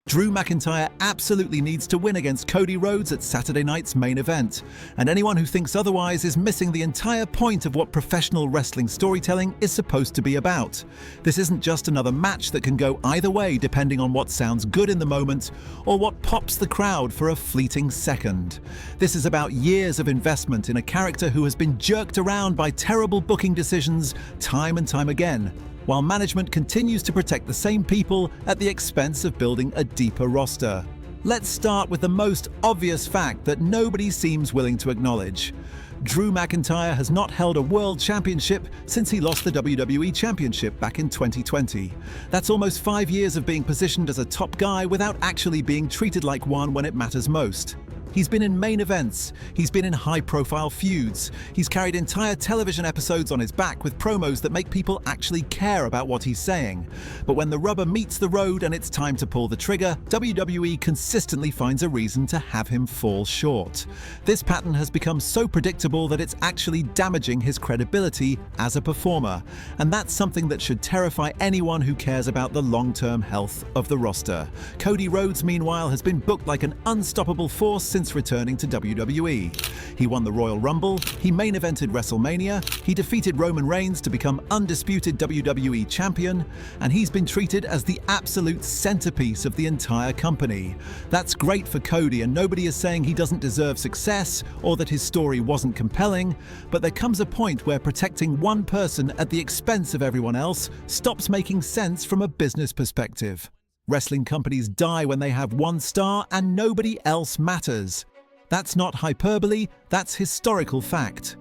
Drew McIntyre absolutely needs to win against Cody Rhodes at Saturday night's main event, and anyone who thinks otherwise is missing the entire point of what professional wrestling storytelling is supposed to be about. This isn't just another match that can go either way depending on what sounds good in the moment or what pops the crowd for a fleeting second. This is about years of investment in a character who has been jerked around by terrible booking decisions time and time again, while management continues to protect the same people at the expense of building a deeper roster. Let's start with the most obvious fact that nobody seems willing to acknowledge. Drew McIntyre has not held a world championship since he lost the WWE Championship back in 2020. That's almost 5 years of being positioned as a top guy without actually being treated like one when it matters most. He's been in main events, he's been in high-profile feuds, he's carried entire television episodes on his back with promos that make people actually care about what he's saying. But when the rubber meets the road and it's time to pull the trigger, WWE consistently finds a reason to have him fall short. This pattern has become so predictable that it's actually damaging his credibility as a performer, and that's something that should terrify anyone who cares about the long-term health of the roster. Cody Rhodes, meanwhile, has been booked like an unstoppable force since returning to WWE. He won the Royal Rumble, he main evented WrestleMania, he defeated Roman Reigns to become undisputed WWE champion, and he's been treated as the absolute centerpiece of the entire company. That's great for Cody, and nobody is saying he doesn't deserve success or that his story wasn't compelling, but there comes a point where protecting one person at the expense of everyone else stops making sense from a business perspective. Wrestling companies die when they have one star and nobody else matters. That's not hyperbole, that's historical fact.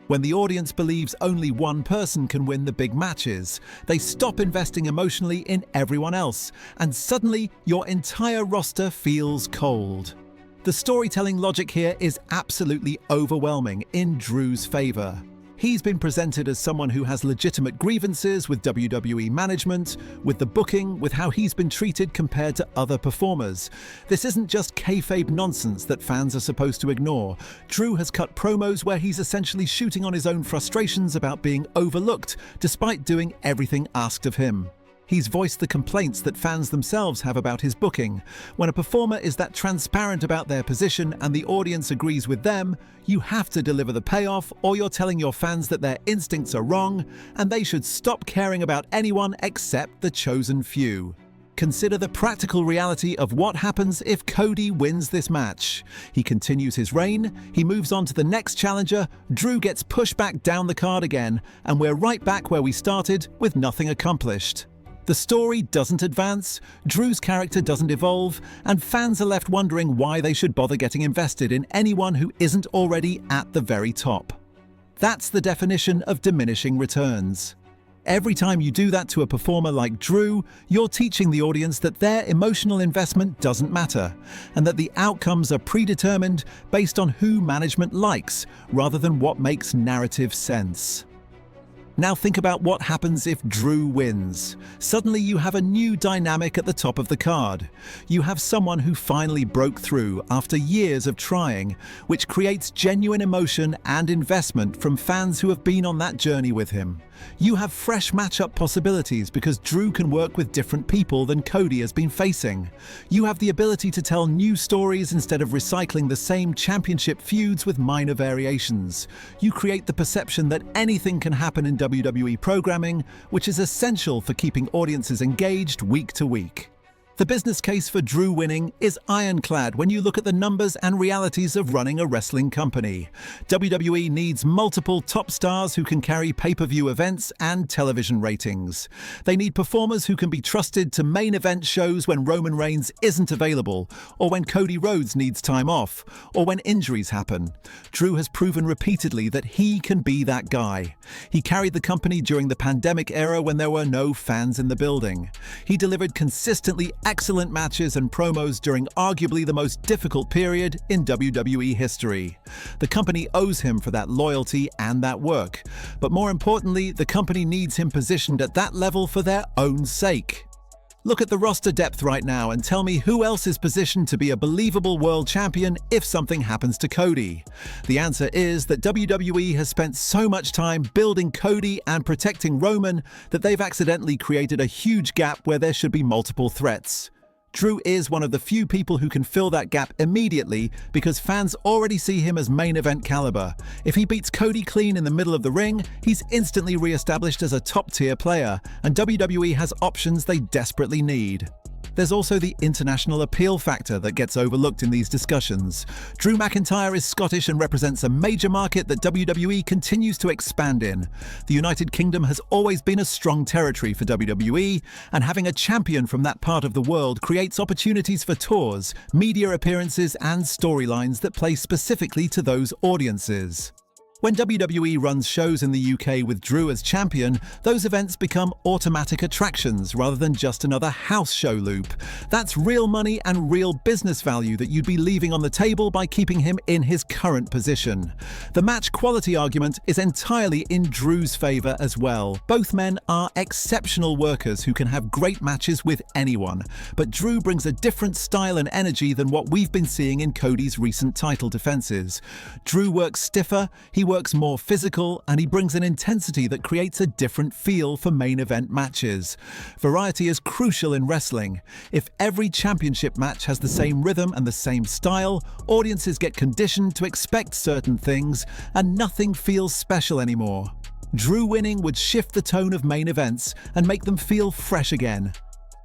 When the audience believes only one person can win the big matches, they stop investing emotionally in everyone else, and suddenly your entire roster feels cold. The storytelling logic here is absolutely overwhelming in Drew's favor. He's been presented as someone who has legitimate grievances with WWE management, with the booking, with how he's been treated compared to other performers. This isn't just kayfabe nonsense that fans are supposed to ignore. Drew has cut promos where he's essentially shooting on his own frustrations about being overlooked, despite doing everything asked of him. He's voiced the complaints that fans themselves have about his booking. When a performer is that transparent about their position and the audience agrees with them, you have to deliver the payoff, or you're telling your fans that their instincts are wrong and they should stop caring about anyone except the chosen few. Consider the practical reality of what happens if Cody wins this match. He continues his reign, he moves on to the next challenger, Drew gets pushed back down the card again, and we're right back where we started with nothing accomplished. The story doesn't advance, Drew's character doesn't evolve, and fans are left wondering why they should bother getting invested in anyone who isn't already at the very top. That's the definition of diminishing returns. Every time you do that to a performer like Drew, you're teaching the audience that their emotional investment doesn't matter, and that the outcomes are predetermined based on who management likes, rather than what makes narrative sense. Now think about what happens if Drew wins. Suddenly you have a new dynamic at the top of the card. You have someone who finally broke through after years of trying, which creates genuine emotion and investment from fans who have been on that journey with him. You have fresh matchup possibilities because Drew can work with different people than Cody has been facing. You have the ability to tell new stories instead of recycling the same championship feuds with minor variations. You create the perception that anything can happen in WWE programming, which is essential for keeping audiences engaged week to week. The business case for Drew winning is ironclad when you look at the numbers and realities of running a wrestling company. WWE needs multiple top stars who can carry pay-per-view events and television ratings. They need performers who can be trusted to main event shows when Roman Reigns isn't available, or when Cody Rhodes needs time off, or when injuries happen. Drew has proven repeatedly that he can be that guy. He carried the company during the pandemic era when there were no fans in the building. He delivered consistently excellent matches and promos during arguably the most difficult period in WWE history. The company owes him for that loyalty and that work, but more importantly, the company needs him positioned at that level for their own sake. Look at the roster depth right now and tell me who else is positioned to be a believable world champion if something happens to Cody. The answer is that WWE has spent so much time building Cody and protecting Roman that they've accidentally created a huge gap where there should be multiple threats. Drew is one of the few people who can fill that gap immediately because fans already see him as main event caliber. If he beats Cody clean in the middle of the ring, he's instantly re-established as a top-tier player, and WWE has options they desperately need. There's also the international appeal factor that gets overlooked in these discussions. Drew McIntyre is Scottish and represents a major market that WWE continues to expand in. The United Kingdom has always been a strong territory for WWE, and having a champion from that part of the world creates opportunities for tours, media appearances, and storylines that play specifically to those audiences. When WWE runs shows in the UK with Drew as champion, those events become automatic attractions rather than just another house show loop. That's real money and real business value that you'd be leaving on the table by keeping him in his current position. The match quality argument is entirely in Drew's favour as well. Both men are exceptional workers who can have great matches with anyone, but Drew brings a different style and energy than what we've been seeing in Cody's recent title defences. Drew works stiffer, he works more physical, and he brings an intensity that creates a different feel for main event matches. Variety is crucial in wrestling. If every championship match has the same rhythm and the same style, audiences get conditioned to expect certain things, and nothing feels special anymore. Drew winning would shift the tone of main events and make them feel fresh again.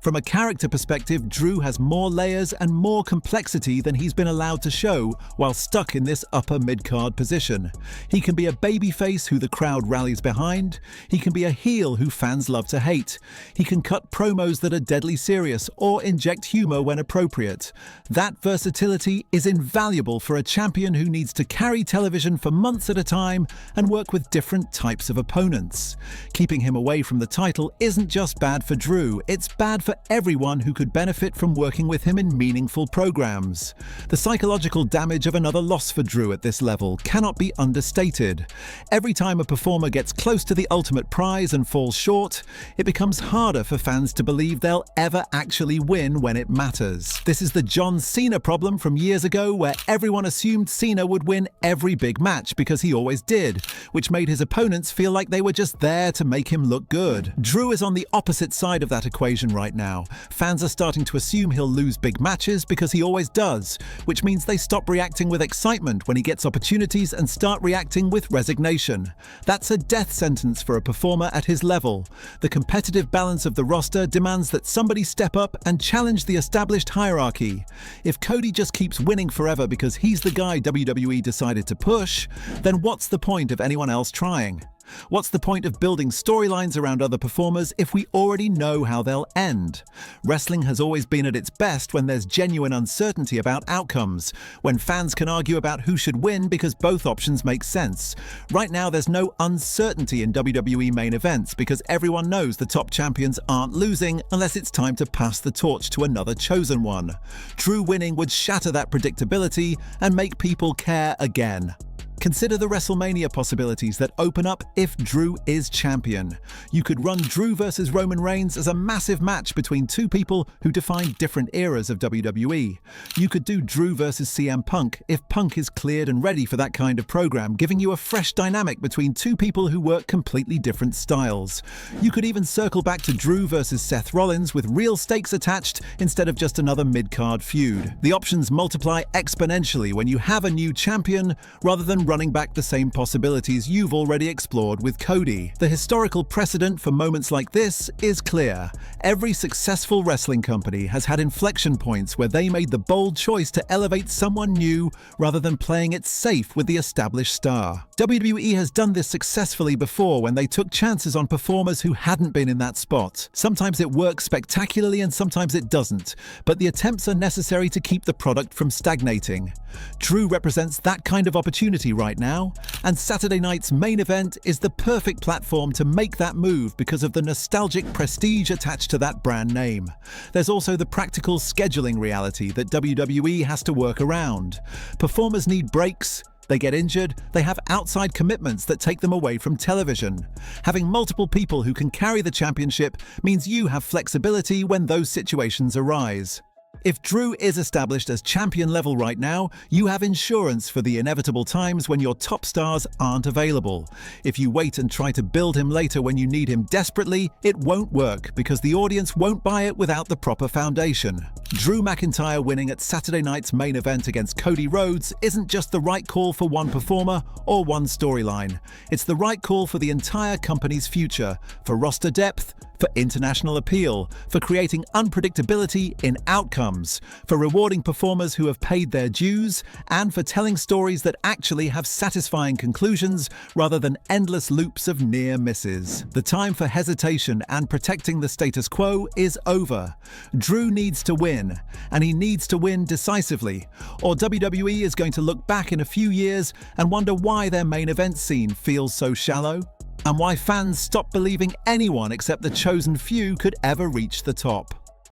From a character perspective, Drew has more layers and more complexity than he's been allowed to show while stuck in this upper mid-card position. He can be a babyface who the crowd rallies behind. He can be a heel who fans love to hate. He can cut promos that are deadly serious or inject humor when appropriate. That versatility is invaluable for a champion who needs to carry television for months at a time and work with different types of opponents. Keeping him away from the title isn't just bad for Drew, it's bad for everyone who could benefit from working with him in meaningful programs. The psychological damage of another loss for Drew at this level cannot be understated. Every time a performer gets close to the ultimate prize and falls short, it becomes harder for fans to believe they'll ever actually win when it matters. This is the John Cena problem from years ago, where everyone assumed Cena would win every big match because he always did, which made his opponents feel like they were just there to make him look good. Drew is on the opposite side of that equation right now. Fans are starting to assume he'll lose big matches because he always does, which means they stop reacting with excitement when he gets opportunities and start reacting with resignation. That's a death sentence for a performer at his level. The competitive balance of the roster demands that somebody step up and challenge the established hierarchy. If Cody just keeps winning forever because he's the guy WWE decided to push, then what's the point of anyone else trying? What's the point of building storylines around other performers if we already know how they'll end? Wrestling has always been at its best when there's genuine uncertainty about outcomes, when fans can argue about who should win because both options make sense. Right now there's no uncertainty in WWE main events because everyone knows the top champions aren't losing unless it's time to pass the torch to another chosen one. Drew winning would shatter that predictability and make people care again. Consider the WrestleMania possibilities that open up if Drew is champion. You could run Drew versus Roman Reigns as a massive match between two people who define different eras of WWE. You could do Drew versus CM Punk if Punk is cleared and ready for that kind of program, giving you a fresh dynamic between two people who work completely different styles. You could even circle back to Drew versus Seth Rollins with real stakes attached instead of just another mid-card feud. The options multiply exponentially when you have a new champion rather than running back the same possibilities you've already explored with Cody. The historical precedent for moments like this is clear. Every successful wrestling company has had inflection points where they made the bold choice to elevate someone new rather than playing it safe with the established star. WWE has done this successfully before when they took chances on performers who hadn't been in that spot. Sometimes it works spectacularly and sometimes it doesn't, but the attempts are necessary to keep the product from stagnating. Drew represents that kind of opportunity right now, and Saturday night's main event is the perfect platform to make that move because of the nostalgic prestige attached to that brand name. There's also the practical scheduling reality that WWE has to work around. Performers need breaks, they get injured, they have outside commitments that take them away from television. Having multiple people who can carry the championship means you have flexibility when those situations arise. If Drew is established as champion level right now, you have insurance for the inevitable times when your top stars aren't available. If you wait and try to build him later when you need him desperately, it won't work because the audience won't buy it without the proper foundation. Drew McIntyre winning at Saturday night's main event against Cody Rhodes isn't just the right call for one performer or one storyline. It's the right call for the entire company's future, for roster depth, for international appeal, for creating unpredictability in outcomes, for rewarding performers who have paid their dues, and for telling stories that actually have satisfying conclusions rather than endless loops of near misses. The time for hesitation and protecting the status quo is over. Drew needs to win, and he needs to win decisively, or WWE is going to look back in a few years and wonder why their main event scene feels so shallow, and why fans stop believing anyone except the chosen few could ever reach the top.